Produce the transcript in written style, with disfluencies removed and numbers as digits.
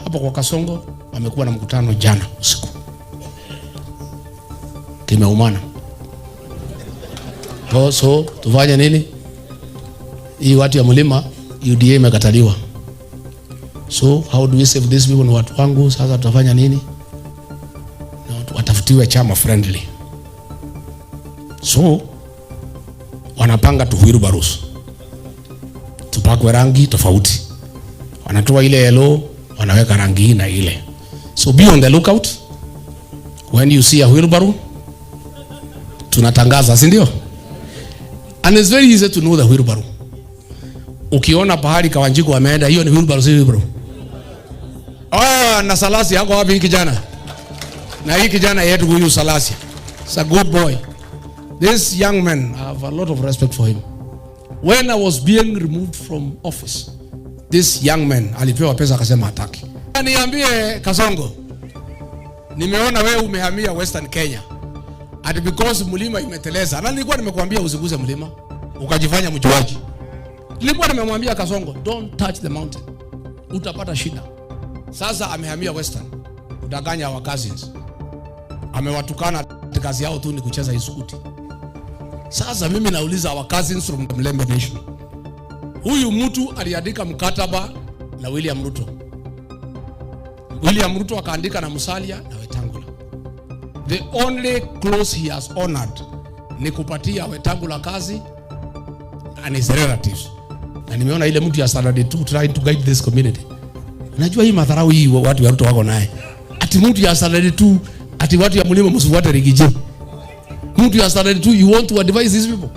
hapo kwa Kasongo amekuwa na mkutano jana usiku. Kimeumana. So tufanye nini? Hii watu ya mlima UDA imekataliwa. So how do we save these people? Ni watu wangu, sasa tutafanya nini? Watafutiwe chama friendly. So wanapanga wheelbarrows. Tupakwe rangi tofauti. Wanatoa ile yellow, wanaweka rangi na ile. So be on the lookout. When you see a wheelbarrow, tunatangaza, si ndio? And it's very easy to know the wheelbarrow. Ukiona pahali Kawanjiku ameenda, hiyo ni wheelbarrow, si wheelbarrow. Na Salasi yako wapi hii kijana? Na hii kijana yetu huyu Salasi. He's a good boy. This young man, I have a lot of respect for him. When I was being removed from office, this young man alipewa pesa akasema hataki. Niambie Kasongo, nimeona wewe umehamia Western Kenya. And because mlima imeteleza. Na nilikuwa nimekuambia usiguze mlima, ukajifanya mjuaji. Nilikuwa nimemwambia Kasongo, don't touch the mountain. Utapata shida. Sasa amehamia Western. Udanganya our cousins. Amewatukana, kazi yao tu ni kucheza iskuti. Sasa mimi nauliza our cousins from the Mlembe Nation. Huyu mtu aliandika mkataba na William Ruto. William Ruto akaandika na Musalia na Wetangula. The only clause he has honored ni kupatia Wetangula kazi and his relatives. Na nimeona ile mtu ya Saturday 2 trying to guide this community. Unajua hii madharau hii watu wa Ruto wako naye. Ati mtu ya Saturday 2, ati watu ya mlima msifuate Rigiji. Mtu ya Saturday 2, you want to advise these people?